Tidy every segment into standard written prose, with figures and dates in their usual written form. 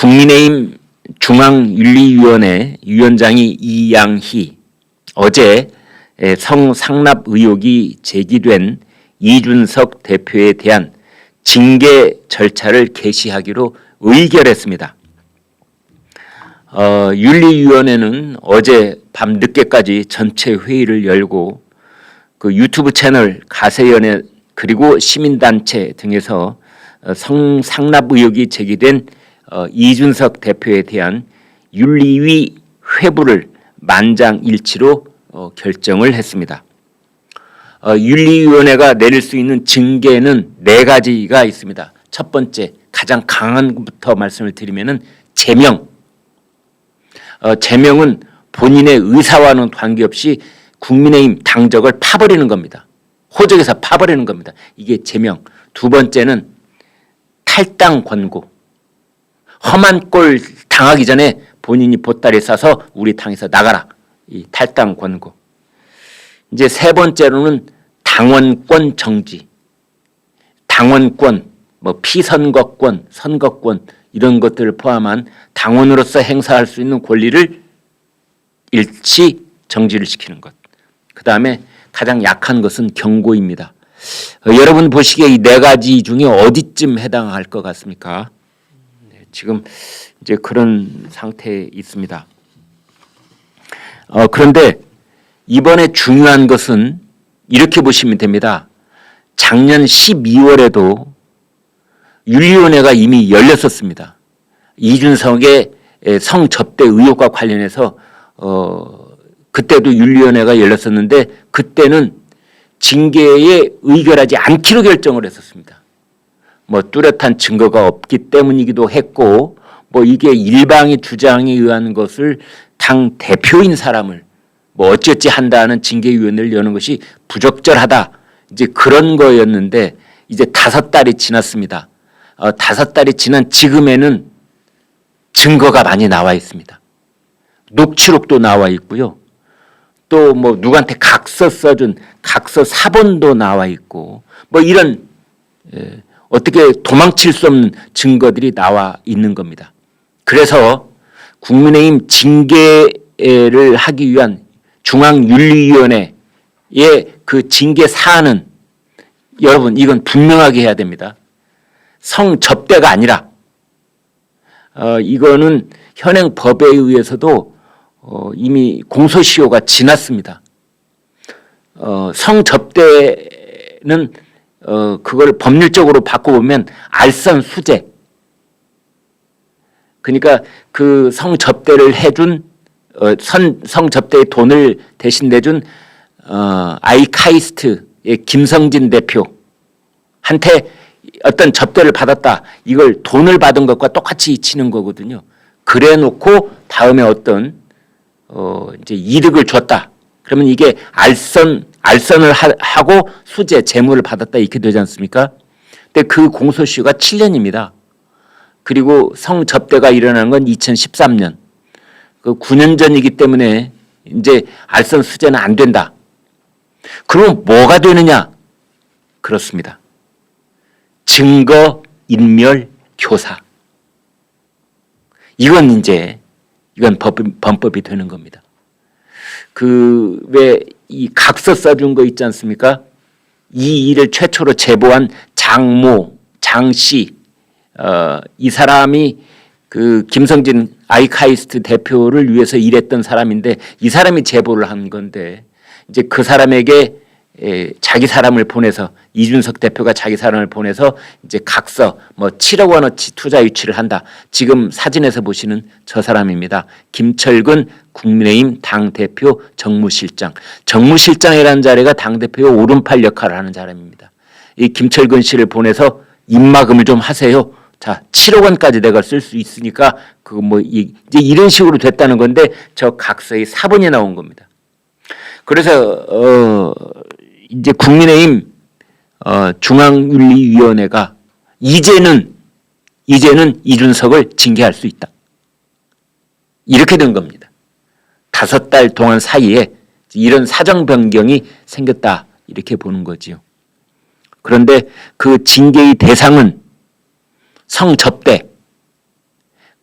국민의힘 중앙윤리위원회 위원장이 이양희 어제 성상납 의혹이 제기된 이준석 대표에 대한 징계 절차를 개시하기로 의결했습니다. 윤리위원회는 어제 밤 늦게까지 전체 회의를 열고 그 유튜브 채널 가세연예 그리고 시민단체 등에서 성상납 의혹이 제기된 이준석 대표에 대한 윤리위 회부를 만장일치로 결정을 했습니다. 윤리위원회가 내릴 수 있는 징계는 4가지가 있습니다. 첫 번째, 가장 강한 것부터 말씀을 드리면은 제명. 제명은 본인의 의사와는 관계없이 국민의힘 당적을 파버리는 겁니다. 호적에서 파버리는 겁니다. 이게 제명. 두 번째는 탈당 권고. 험한 꼴 당하기 전에 본인이 보따리 싸서 우리 당에서 나가라. 이 탈당 권고. 이제 세 번째로는 당원권 정지. 당원권, 뭐 피선거권, 선거권 이런 것들을 포함한 당원으로서 행사할 수 있는 권리를 일치 정지를 시키는 것. 그 다음에 가장 약한 것은 경고입니다. 여러분 보시기에 이 4가지 중에 어디쯤 해당할 것 같습니까? 지금 이제 그런 상태에 있습니다. 그런데 이번에 중요한 것은 이렇게 보시면 됩니다. 작년 12월에도 윤리위원회가 이미 열렸었습니다. 이준석의 성접대 의혹과 관련해서 그때도 윤리위원회가 열렸었는데 그때는 징계에 의결하지 않기로 결정을 했었습니다. 뭐 뚜렷한 증거가 없기 때문이기도 했고 뭐 이게 일방의 주장에 의한 것을 당 대표인 사람을 뭐 어찌어찌 한다는 징계위원회를 여는 것이 부적절하다. 이제 그런 거였는데 이제 5달이 지났습니다. 5달이 지난 지금에는 증거가 많이 나와 있습니다. 녹취록도 나와 있고요. 또 뭐 누구한테 각서 써준 각서 사본도 나와 있고 뭐 이런 어떻게 도망칠 수 없는 증거들이 나와 있는 겁니다. 그래서 국민의힘 징계를 하기 위한 중앙윤리위원회의 그 징계 사안은 여러분 이건 분명하게 해야 됩니다. 성접대가 아니라 이거는 현행 법에 의해서도 이미 공소시효가 지났습니다. 성접대는 그걸 법률적으로 바꿔보면 알선수재. 그러니까 그 성접대를 해준 성접대의 돈을 대신 내준 아이카이스트의 김성진 대표한테 어떤 접대를 받았다. 이걸 돈을 받은 것과 똑같이 치는 거거든요. 그래 놓고 다음에 어떤 이제 이득을 줬다. 그러면 이게 알선을 하고 수재 재물을 받았다 이렇게 되지 않습니까? 근데 그 공소시효가 7년입니다. 그리고 성접대가 일어난 건 2013년. 그 9년 전이기 때문에 이제 알선 수재는 안 된다. 그럼 뭐가 되느냐? 그렇습니다. 증거 인멸 교사. 이건 범법이 되는 겁니다. 그 왜 이 각서 써준 거 있지 않습니까? 이 일을 최초로 제보한 장모, 장씨, 이 사람이 그 김성진 아이카이스트 대표를 위해서 일했던 사람인데 이 사람이 제보를 한 건데 이제 그 사람에게 자기 사람을 보내서 이준석 대표가 자기 사람을 보내서 이제 각서 뭐 7억 원어치 투자 유치를 한다. 지금 사진에서 보시는 저 사람입니다. 김철근 국민의힘 당대표 정무실장. 정무실장이라는 자리가 당대표의 오른팔 역할을 하는 사람입니다. 이 김철근 씨를 보내서 입막음을 좀 하세요. 자, 7억 원까지 내가 쓸 수 있으니까 그거 뭐 이제 이런 식으로 됐다는 건데 저 각서의 사본이 나온 겁니다. 그래서 이제 국민의힘 중앙윤리위원회가 이제는 이준석을 징계할 수 있다. 이렇게 된 겁니다. 5달 동안 사이에 이런 사정 변경이 생겼다. 이렇게 보는 거지요. 그런데 그 징계의 대상은 성접대,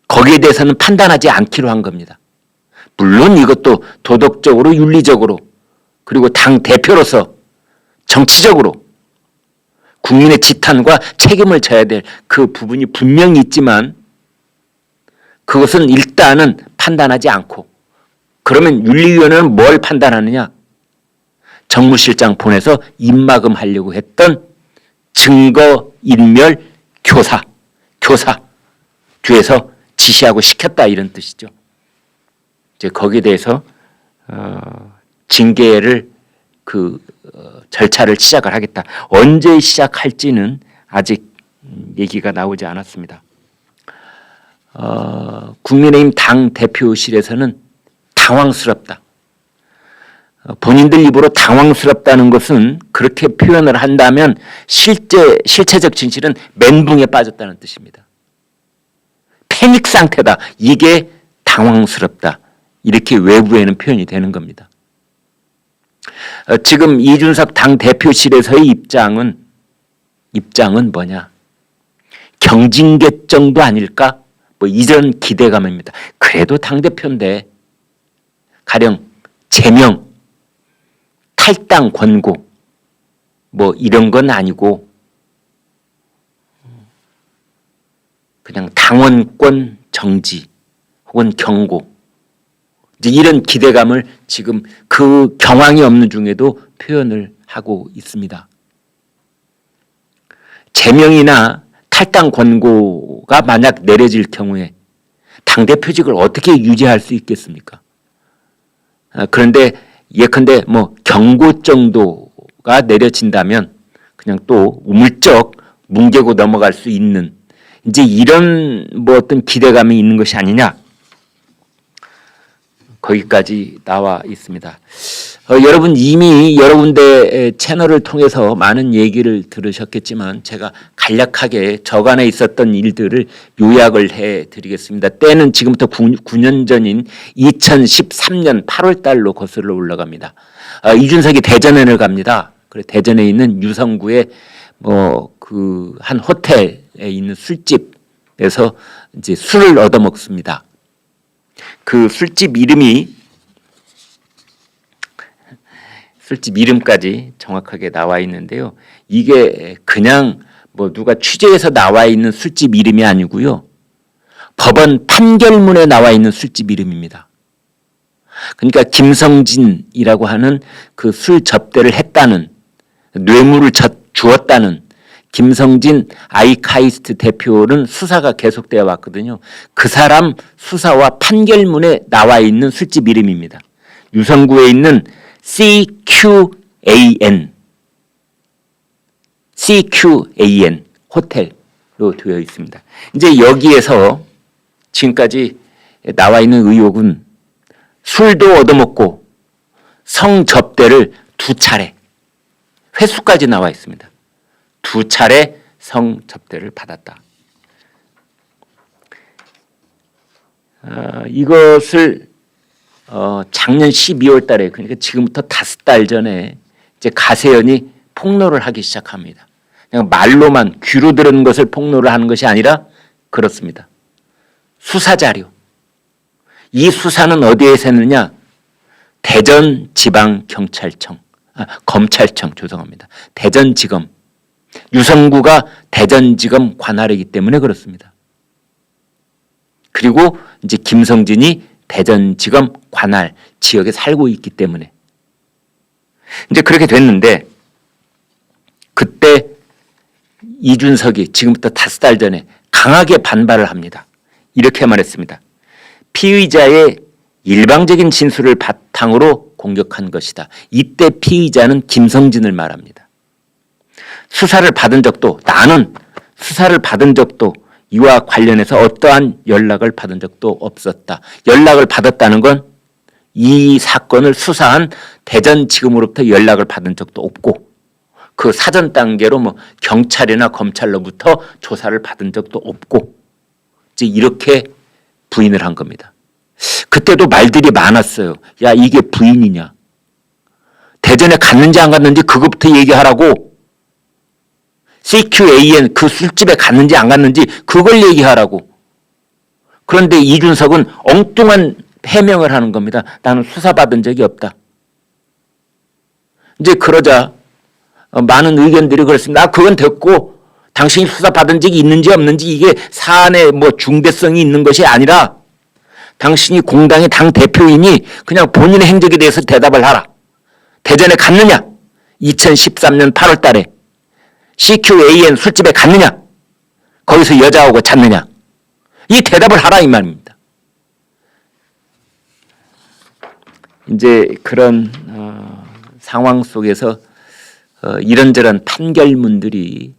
거기에 대해서는 판단하지 않기로 한 겁니다. 물론 이것도 도덕적으로 윤리적으로 그리고 당 대표로서 정치적으로 국민의 지탄과 책임을 져야 될 그 부분이 분명히 있지만 그것은 일단은 판단하지 않고 그러면 윤리위원회는 뭘 판단하느냐? 정무실장 보내서 입막음하려고 했던 증거인멸 교사 뒤에서 지시하고 시켰다 이런 뜻이죠. 이제 거기에 대해서 징계를 절차를 시작을 하겠다. 언제 시작할지는 아직 얘기가 나오지 않았습니다. 국민의힘 당 대표실에서는 당황스럽다. 본인들 입으로 당황스럽다는 것은 그렇게 표현을 한다면 실체적 진실은 멘붕에 빠졌다는 뜻입니다. 패닉 상태다. 이게 당황스럽다. 이렇게 외부에는 표현이 되는 겁니다. 지금 이준석 당 대표실에서의 입장은 뭐냐? 경징계 정도 아닐까? 뭐 이런 기대감입니다. 그래도 당 대표인데 가령 제명, 탈당 권고 뭐 이런 건 아니고 그냥 당원권 정지 혹은 경고 이제 이런 기대감을 지금 그 경황이 없는 중에도 표현을 하고 있습니다. 제명이나 탈당 권고가 만약 내려질 경우에 당대표직을 어떻게 유지할 수 있겠습니까? 그런데 예컨대 뭐 경고 정도가 내려진다면 그냥 또 우물쩍 뭉개고 넘어갈 수 있는 이제 이런 뭐 어떤 기대감이 있는 것이 아니냐 거기까지 나와 있습니다. 여러분 이미 여러 군데 채널을 통해서 많은 얘기를 들으셨겠지만 제가 간략하게 저간에 있었던 일들을 요약을 해드리겠습니다. 때는 지금부터 9년 전인 2013년 8월 달로 거슬러 올라갑니다. 이준석이 대전을 갑니다. 그래 대전에 있는 유성구의 한 호텔에 있는 술집에서 이제 술을 얻어 먹습니다. 그 술집 이름까지 정확하게 나와 있는데요. 이게 그냥 뭐 누가 취재해서 나와 있는 술집 이름이 아니고요. 법원 판결문에 나와 있는 술집 이름입니다. 그러니까 김성진이라고 하는 그 술 접대를 했다는 뇌물을 주었다는 김성진 아이카이스트 대표는 수사가 계속되어 왔거든요. 그 사람 수사와 판결문에 나와 있는 술집 이름입니다. 유성구에 있는 CQAN 호텔로 되어 있습니다. 이제 여기에서 지금까지 나와 있는 의혹은 술도 얻어먹고 성접대를 2차례 횟수까지 나와 있습니다. 2차례 성접대를 받았다. 이것을 작년 12월 달에 그러니까 지금부터 5달 전에 이제 가세연이 폭로를 하기 시작합니다. 그냥 말로만 귀로 들은 것을 폭로를 하는 것이 아니라 그렇습니다. 수사자료. 이 수사는 어디에서 했느냐? 검찰청 죄송합니다. 대전지검. 유성구가 대전지검 관할이기 때문에 그렇습니다. 그리고 이제 김성진이 대전지검 관할 지역에 살고 있기 때문에 이제 그렇게 됐는데 그때 이준석이 지금부터 5달 전에 강하게 반발을 합니다. 이렇게 말했습니다. 피의자의 일방적인 진술을 바탕으로 공격한 것이다. 이때 피의자는 김성진을 말합니다. 나는 수사를 받은 적도 이와 관련해서 어떠한 연락을 받은 적도 없었다. 연락을 받았다는 건 이 사건을 수사한 대전지검으로부터 연락을 받은 적도 없고 그 사전 단계로 뭐 경찰이나 검찰로부터 조사를 받은 적도 없고 이제 이렇게 부인을 한 겁니다. 그때도 말들이 많았어요. 야 이게 부인이냐. 대전에 갔는지 안 갔는지 그것부터 얘기하라고. CQAN 그 술집에 갔는지 안 갔는지 그걸 얘기하라고. 그런데 이준석은 엉뚱한 해명을 하는 겁니다. 나는 수사받은 적이 없다. 이제 그러자 많은 의견들이 그렇습니다. 그건 됐고 당신이 수사받은 적이 있는지 없는지 이게 사안의 뭐 중대성이 있는 것이 아니라 당신이 공당의 당대표이니 그냥 본인의 행적에 대해서 대답을 하라. 대전에 갔느냐? 2013년 8월 달에 CQAN 술집에 갔느냐? 거기서 여자하고 잤느냐? 이 대답을 하라 이 말입니다. 이제 그런 상황 속에서 이런저런 판결문들이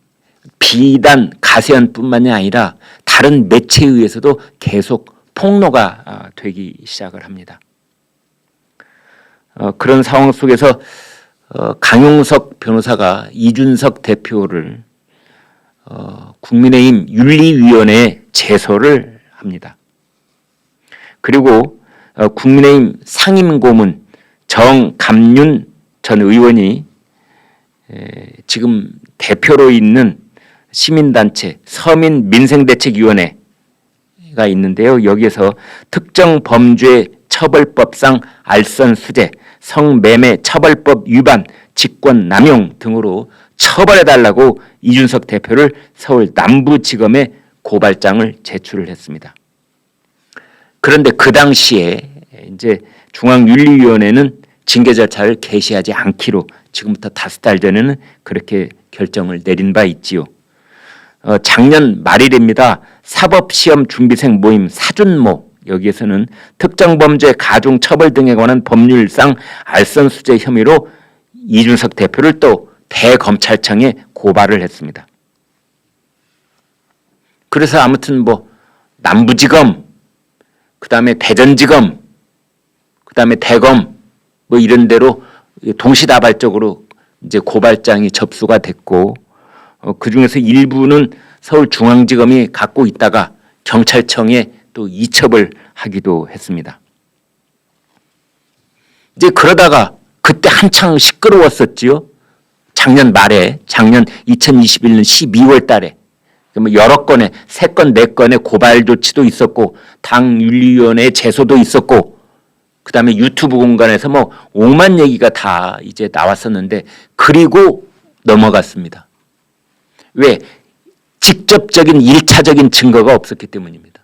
비단 가세연뿐만이 아니라 다른 매체에 의해서도 계속 폭로가 되기 시작을 합니다. 그런 상황 속에서 강용석 변호사가 이준석 대표를 국민의힘 윤리위원회에 제소를 합니다. 그리고 국민의힘 상임고문 정감윤 전 의원이 지금 대표로 있는 시민단체 서민민생대책위원회가 있는데요. 여기에서 특정 범죄 처벌법상 알선 수재, 성매매 처벌법 위반, 직권 남용 등으로 처벌해달라고 이준석 대표를 서울 남부지검에 고발장을 제출을 했습니다. 그런데 그 당시에 이제 중앙윤리위원회는 징계 절차를 개시하지 않기로 지금부터 5달 전에는 그렇게 결정을 내린 바 있지요. 작년 말일입니다. 사법시험 준비생 모임 사준모 여기에서는 특정범죄 가중처벌 등에 관한 법률상 알선수재 혐의로 이준석 대표를 또 대검찰청에 고발을 했습니다. 그래서 아무튼 뭐 남부지검, 그다음에 대전지검, 그다음에 대검 뭐 이런 데로 동시다발적으로 이제 고발장이 접수가 됐고 그 중에서 일부는 서울중앙지검이 갖고 있다가 경찰청에 또 이첩을 하기도 했습니다. 이제 그러다가 그때 한창 시끄러웠었지요. 작년 말에 작년 2021년 12월 달에 여러 건의 3건, 4건의 고발 조치도 있었고 당윤리위원회 제소도 있었고 그다음에 유튜브 공간에서 뭐 오만 얘기가 다 이제 나왔었는데 그리고 넘어갔습니다. 왜? 직접적인 1차적인 증거가 없었기 때문입니다.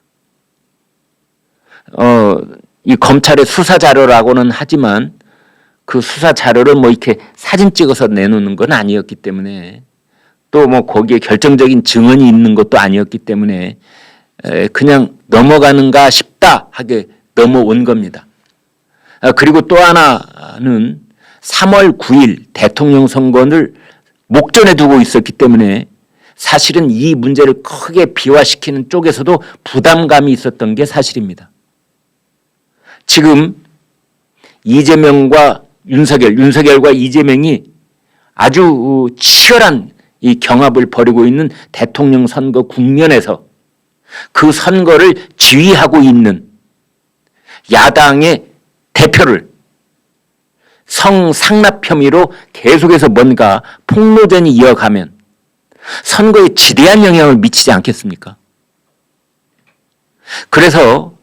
이 검찰의 수사 자료라고는 하지만 그 수사 자료를 뭐 이렇게 사진 찍어서 내놓는 건 아니었기 때문에 또 뭐 거기에 결정적인 증언이 있는 것도 아니었기 때문에 그냥 넘어가는가 싶다 하게 넘어온 겁니다. 그리고 또 하나는 3월 9일 대통령 선거를 목전에 두고 있었기 때문에 사실은 이 문제를 크게 비화시키는 쪽에서도 부담감이 있었던 게 사실입니다. 지금 이재명과 윤석열과 이재명이 아주 치열한 이 경합을 벌이고 있는 대통령 선거 국면에서 그 선거를 지휘하고 있는 야당의 대표를 성상납 혐의로 계속해서 뭔가 폭로전이 이어가면 선거에 지대한 영향을 미치지 않겠습니까? 그래서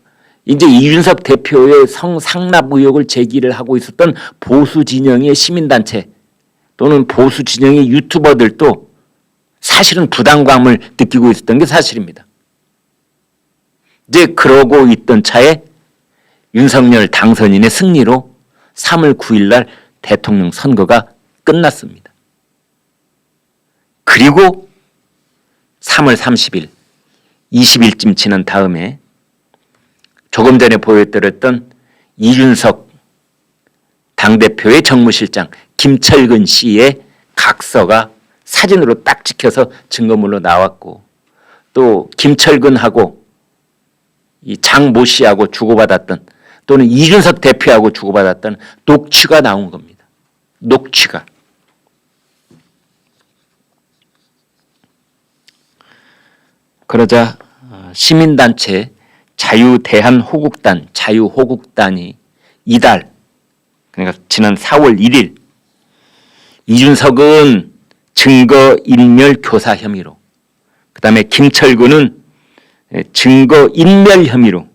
이제 이준석 대표의 성상납 의혹을 제기를 하고 있었던 보수 진영의 시민단체 또는 보수 진영의 유튜버들도 사실은 부담감을 느끼고 있었던 게 사실입니다. 이제 그러고 있던 차에 윤석열 당선인의 승리로 3월 9일 날 대통령 선거가 끝났습니다. 그리고 3월 30일, 20일쯤 지난 다음에 조금 전에 보여드렸던 이준석 당대표의 정무실장 김철근 씨의 각서가 사진으로 딱 찍혀서 증거물로 나왔고 또 김철근하고 이 장모 씨하고 주고받았던 또는 이준석 대표하고 주고받았던 녹취가 나온 겁니다. 녹취가. 그러자 시민단체 자유대한호국단, 자유호국단이 이달, 그러니까 지난 4월 1일 이준석은 증거인멸 교사 혐의로, 그 다음에 김철근은 증거 인멸 혐의로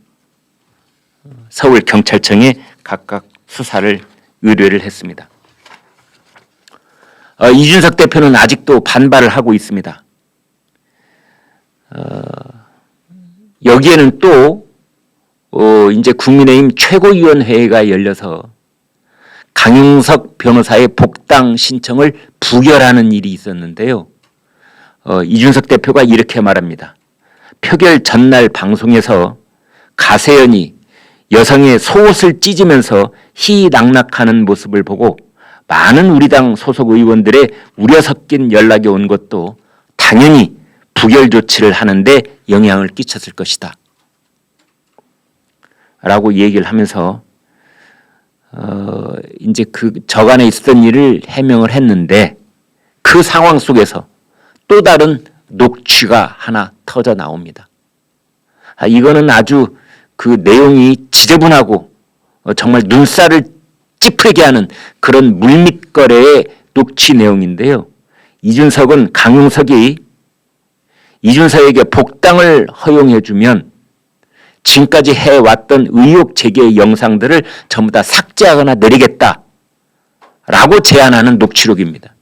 서울경찰청에 각각 수사를 의뢰를 했습니다. 이준석 대표는 아직도 반발을 하고 있습니다. 여기에는 또 이제 국민의힘 최고위원회가 열려서 강용석 변호사의 복당 신청을 부결하는 일이 있었는데요. 이준석 대표가 이렇게 말합니다. 표결 전날 방송에서 가세연이 여성의 속옷을 찢으면서 희낙낙하는 모습을 보고 많은 우리 당 소속 의원들의 우려 섞인 연락이 온 것도 당연히 부결 조치를 하는데 영향을 끼쳤을 것이다. 라고 얘기를 하면서 이제 그 저간에 있었던 일을 해명을 했는데 그 상황 속에서 또 다른 녹취가 하나 터져 나옵니다. 이거는 아주 그 내용이 지저분하고 정말 눈살을 찌푸리게 하는 그런 물밑거래의 녹취 내용인데요. 이준석은 강용석이 이준석에게 복당을 허용해주면 지금까지 해왔던 의혹 제기의 영상들을 전부 다 삭제하거나 내리겠다라고 제안하는 녹취록입니다.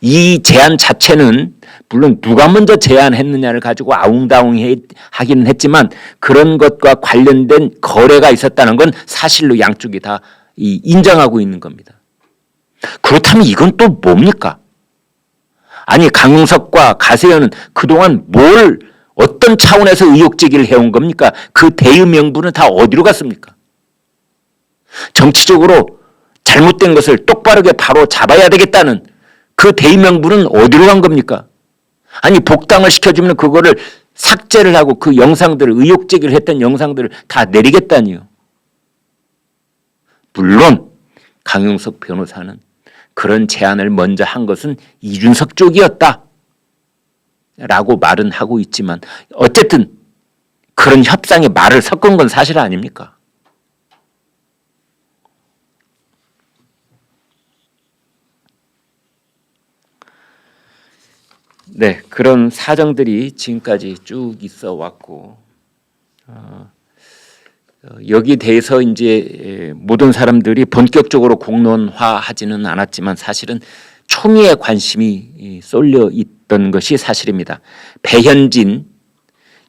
이 제안 자체는 물론 누가 먼저 제안했느냐를 가지고 아웅다웅하기는 했지만 그런 것과 관련된 거래가 있었다는 건 사실로 양쪽이 다 인정하고 있는 겁니다. 그렇다면 이건 또 뭡니까? 아니 강용석과 가세연은 그동안 어떤 차원에서 의혹 제기를 해온 겁니까? 그 대의 명분은 다 어디로 갔습니까? 정치적으로 잘못된 것을 똑바르게 바로 잡아야 되겠다는 그 대의 명분은 어디로 간 겁니까? 아니 복당을 시켜주면 그거를 삭제를 하고 그 영상들을 의혹 제기를 했던 영상들을 다 내리겠다니요. 물론 강용석 변호사는 그런 제안을 먼저 한 것은 이준석 쪽이었다 라고 말은 하고 있지만 어쨌든 그런 협상에 말을 섞은 건 사실 아닙니까? 네, 그런 사정들이 지금까지 쭉 있어 왔고 여기에 대해서 이제 모든 사람들이 본격적으로 공론화하지는 않았지만 사실은 초미의 관심이 쏠려 있던 것이 사실입니다. 배현진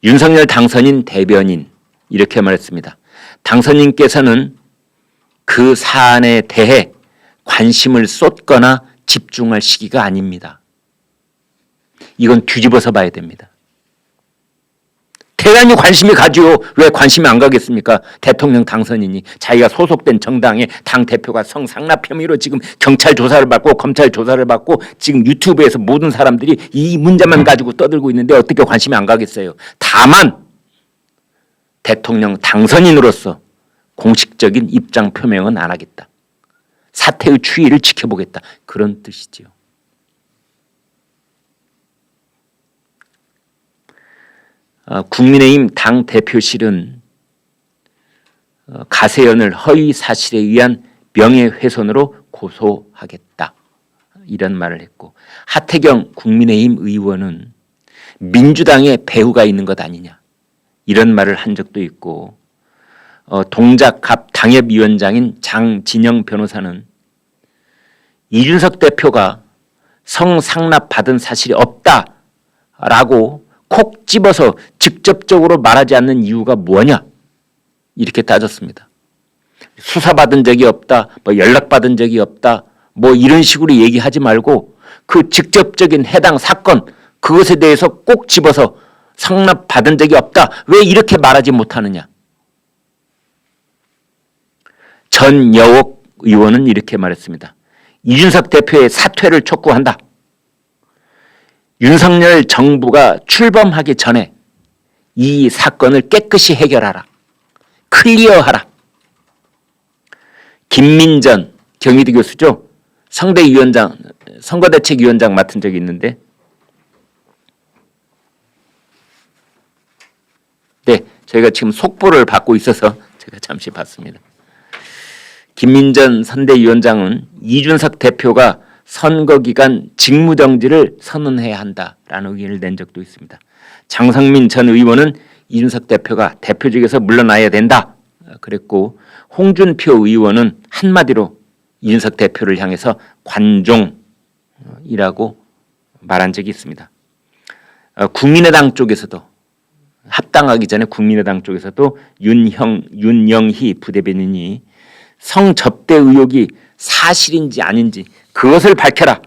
윤석열 당선인 대변인 이렇게 말했습니다. 당선인께서는 그 사안에 대해 관심을 쏟거나 집중할 시기가 아닙니다. 이건 뒤집어서 봐야 됩니다. 대단히 관심이 가지요. 왜 관심이 안 가겠습니까? 대통령 당선인이 자기가 소속된 정당의 당대표가 성상납 혐의로 지금 경찰 조사를 받고 검찰 조사를 받고 지금 유튜브에서 모든 사람들이 이 문제만 가지고 떠들고 있는데 어떻게 관심이 안 가겠어요. 다만 대통령 당선인으로서 공식적인 입장 표명은 안 하겠다. 사태의 추이를 지켜보겠다. 그런 뜻이지요. 국민의힘 당대표실은 가세연을 허위 사실에 의한 명예훼손으로 고소하겠다 이런 말을 했고 하태경 국민의힘 의원은 민주당에 배후가 있는 것 아니냐 이런 말을 한 적도 있고 동작갑 당협위원장인 장진영 변호사는 이준석 대표가 성상납 받은 사실이 없다라고 콕 집어서 직접적으로 말하지 않는 이유가 뭐냐 이렇게 따졌습니다. 수사받은 적이 없다, 연락받은 적이 없다 이런 식으로 얘기하지 말고 그 직접적인 해당 사건 그것에 대해서 꼭 집어서 상납받은 적이 없다. 왜 이렇게 말하지 못하느냐. 전여옥 의원은 이렇게 말했습니다. 이준석 대표의 사퇴를 촉구한다. 윤석열 정부가 출범하기 전에 이 사건을 깨끗이 해결하라. 클리어하라. 김민전 경희대 교수죠. 선대위원장, 선거대책위원장 맡은 적이 있는데 네, 저희가 지금 속보를 받고 있어서 제가 잠시 봤습니다. 김민전 선대위원장은 이준석 대표가 선거기간 직무정지를 선언해야 한다라는 의견을 낸 적도 있습니다. 장성민 전 의원은 이준석 대표가 대표직에서 물러나야 된다 그랬고, 홍준표 의원은 한마디로 이준석 대표를 향해서 관종이라고 말한 적이 있습니다. 국민의당 쪽에서도, 합당하기 전에 국민의당 쪽에서도 윤영희 부대변인이 성접대 의혹이 사실인지 아닌지 그것을 밝혀라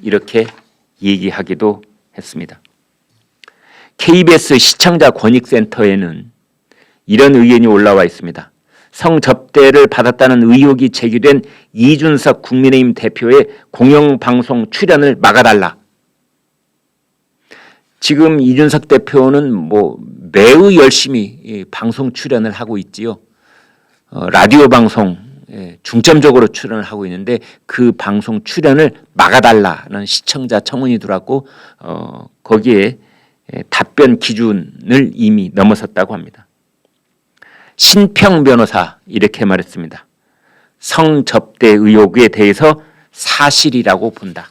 이렇게 얘기하기도 했습니다. KBS 시청자 권익센터에는 이런 의견이 올라와 있습니다. 성접대를 받았다는 의혹이 제기된 이준석 국민의힘 대표의 공영방송 출연을 막아달라. 지금 이준석 대표는 매우 열심히 방송 출연을 하고 있지요. 라디오 방송 중점적으로 출연을 하고 있는데 그 방송 출연을 막아달라는 시청자 청원이 들어왔고, 거기에 답변 기준을 이미 넘어섰다고 합니다. 신평 변호사 이렇게 말했습니다. 성접대 의혹에 대해서 사실이라고 본다.